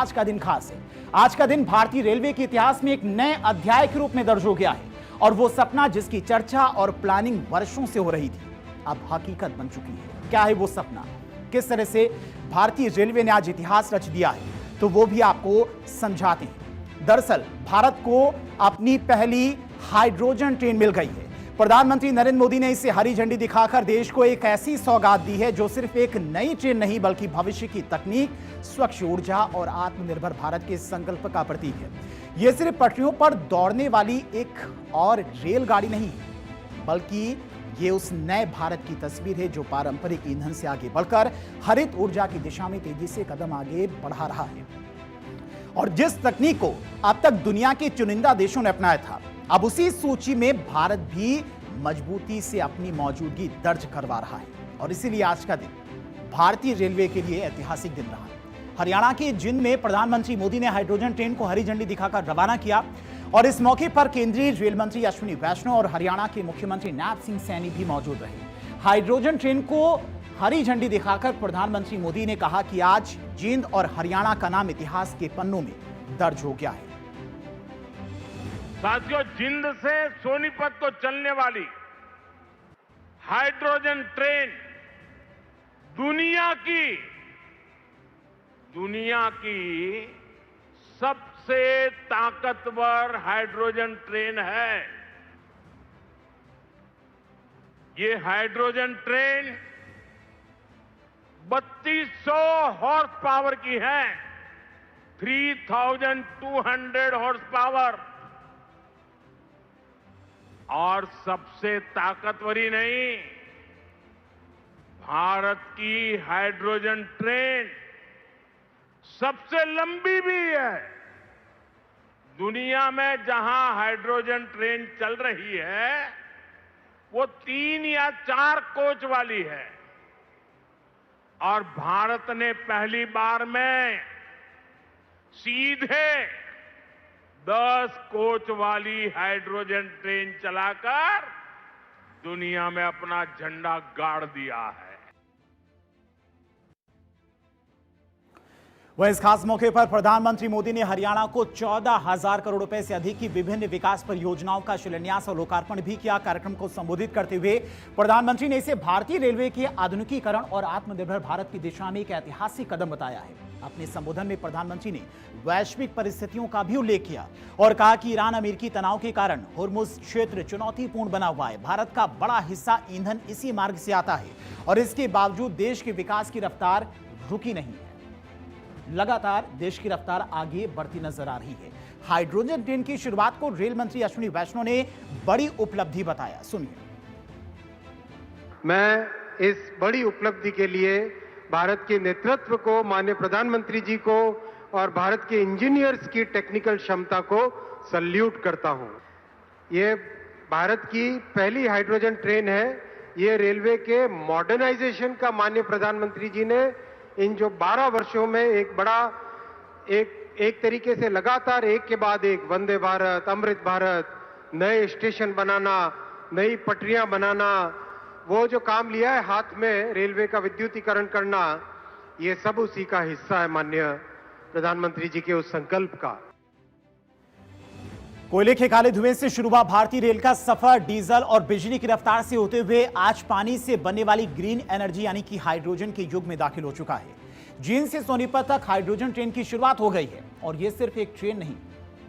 आज का दिन खास है। आज का दिन भारतीय रेलवे के इतिहास में एक नए अध्याय के रूप में दर्ज हो गया है और वो सपना जिसकी चर्चा और प्लानिंग वर्षों से हो रही थी अब हकीकत बन चुकी है। क्या है वो सपना, किस तरह से भारतीय रेलवे ने आज इतिहास रच दिया है, तो वो भी आपको समझाते हैं। दरअसल भारत को अपनी पहली हाइड्रोजन ट्रेन मिल गई है। प्रधानमंत्री नरेंद्र मोदी ने इसे हरी झंडी दिखाकर देश को एक ऐसी सौगात दी है जो सिर्फ एक नई ट्रेन नहीं बल्कि भविष्य की तकनीक, स्वच्छ ऊर्जा और आत्मनिर्भर भारत के संकल्प का प्रतीक है। यह सिर्फ पटरियों पर दौड़ने वाली एक और रेलगाड़ी नहीं है, बल्कि ये उस नए भारत की तस्वीर है जो पारंपरिक ईंधन से आगे बढ़कर हरित ऊर्जा की दिशा में तेजी से कदम आगे बढ़ा रहा है। और जिस तकनीक को अब तक दुनिया के चुनिंदा देशों ने अपनाया था, अब उसी सूची में भारत भी मजबूती से अपनी मौजूदगी दर्ज करवा रहा है। और इसीलिए आज का दिन भारतीय रेलवे के लिए ऐतिहासिक दिन रहा। हरियाणा के जिंद में प्रधानमंत्री मोदी ने हाइड्रोजन ट्रेन को हरी झंडी दिखाकर रवाना किया और इस मौके पर केंद्रीय रेल मंत्री अश्विनी वैष्णव और हरियाणा के मुख्यमंत्री नैब सिंह सैनी भी मौजूद रहे। हाइड्रोजन ट्रेन को हरी झंडी दिखाकर प्रधानमंत्री मोदी ने कहा कि आज जिंद और हरियाणा का नाम इतिहास के पन्नों में दर्ज हो गया है। साथियों, जिंद से सोनीपत को चलने वाली हाइड्रोजन ट्रेन दुनिया की सबसे ताकतवर हाइड्रोजन ट्रेन है। ये हाइड्रोजन ट्रेन 3200 हॉर्स पावर की है, 3200 हॉर्स पावर। और सबसे ताकतवर ही नहीं, भारत की हाइड्रोजन ट्रेन सबसे लंबी भी है। दुनिया में जहां हाइड्रोजन ट्रेन चल रही है वो 3 या 4 कोच वाली है और भारत ने पहली बार में सीधे 10 कोच वाली हाइड्रोजन ट्रेन चलाकर दुनिया में अपना झंडा गाड़ दिया है। वह इस खास मौके पर प्रधानमंत्री मोदी ने हरियाणा को 14,000 करोड़ रुपए से अधिक की विभिन्न विकास परियोजनाओं का शिलान्यास और लोकार्पण भी किया। कार्यक्रम को संबोधित करते हुए प्रधानमंत्री ने इसे भारतीय रेलवे के आधुनिकीकरण और आत्मनिर्भर भारत की दिशा में एक ऐतिहासिक कदम बताया है। अपने संबोधन में प्रधानमंत्री ने वैश्विक परिस्थितियों का भी उल्लेख किया और कहा कि ईरान अमेरिकी तनाव के कारण हुर्मुज क्षेत्र चुनौतीपूर्ण बना हुआ है। भारत का बड़ा हिस्सा ईंधन इसी मार्ग से आता है और इसके बावजूद देश के विकास की रफ्तार रुकी नहीं है। लगातार देश की रफ्तार आगे बढ़ती नजर आ रही है। हाइड्रोजन ट्रेन की शुरुआत को रेल मंत्री अश्विनी वैष्णव ने बड़ी उपलब्धि बताया। सुनिए। मैं इस बड़ी उपलब्धि के लिए भारत के नेतृत्व को, माननीय प्रधानमंत्री जी को और भारत के इंजीनियर्स की टेक्निकल क्षमता को सल्यूट करता हूं। ये भारत की पहली हाइड्रोजन ट्रेन है। ये रेलवे के मॉडर्नाइजेशन का माननीय प्रधानमंत्री जी ने इन जो 12 वर्षों में एक तरीके से लगातार एक के बाद एक वंदे भारत, अमृत भारत, नए स्टेशन बनाना, नई पटरियां बनाना, वो जो काम लिया है हाथ में रेलवे का विद्युतीकरण करना, ये सब उसी का हिस्सा है माननीय प्रधानमंत्री जी के उस संकल्प का। कोयले के काले धुएं से शुरू हुआ भारतीय रेल का सफर डीजल और बिजली की रफ्तार से होते हुए आज पानी से बनने वाली ग्रीन एनर्जी यानी कि हाइड्रोजन के युग में दाखिल हो चुका है। जिंद से सोनीपत तक हाइड्रोजन ट्रेन की शुरुआत हो गई है और यह सिर्फ एक ट्रेन नहीं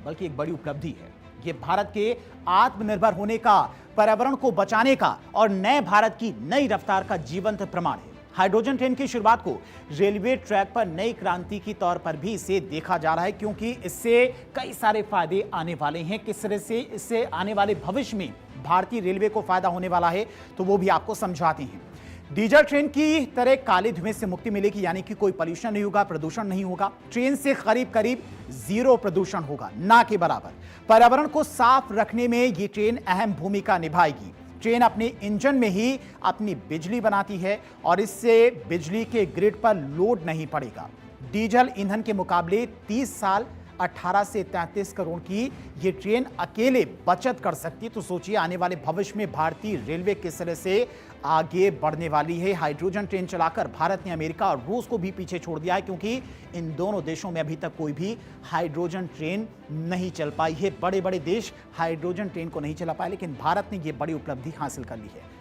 बल्कि एक बड़ी उपलब्धि है। यह भारत के आत्मनिर्भर होने का, पर्यावरण को बचाने का और नए भारत की नई रफ्तार का जीवंत प्रमाण है। हाइड्रोजन ट्रेन की शुरुआत को रेलवे ट्रैक पर नई क्रांति के तौर पर भी इसे देखा जा रहा है क्योंकि इससे कई सारे फायदे आने वाले हैं। किस तरह से इससे आने वाले भविष्य में भारतीय रेलवे को फायदा होने वाला है तो वो भी आपको समझाते हैं। डीजल ट्रेन की तरह काले धुएं से मुक्ति मिलेगी यानी कि कोई पॉल्यूशन नहीं होगा, प्रदूषण नहीं होगा। ट्रेन से करीब करीब 0 प्रदूषण होगा, ना के बराबर। पर्यावरण को साफ रखने में ये ट्रेन अहम भूमिका निभाएगी। ट्रेन अपने इंजन में ही अपनी बिजली बनाती है और इससे बिजली के ग्रिड पर लोड नहीं पड़ेगा। डीजल ईंधन के मुकाबले 30 साल 18 से 33 करोड़ की ये ट्रेन अकेले बचत कर सकती है। तो सोचिए आने वाले भविष्य में भारतीय रेलवे किस तरह से आगे बढ़ने वाली है। हाइड्रोजन ट्रेन चलाकर भारत ने अमेरिका और रूस को भी पीछे छोड़ दिया है, क्योंकि इन दोनों देशों में अभी तक कोई भी हाइड्रोजन ट्रेन नहीं चल पाई है। बड़े बड़े देश हाइड्रोजन ट्रेन को नहीं चला पाए, लेकिन भारत ने यह बड़ी उपलब्धि हासिल कर ली है।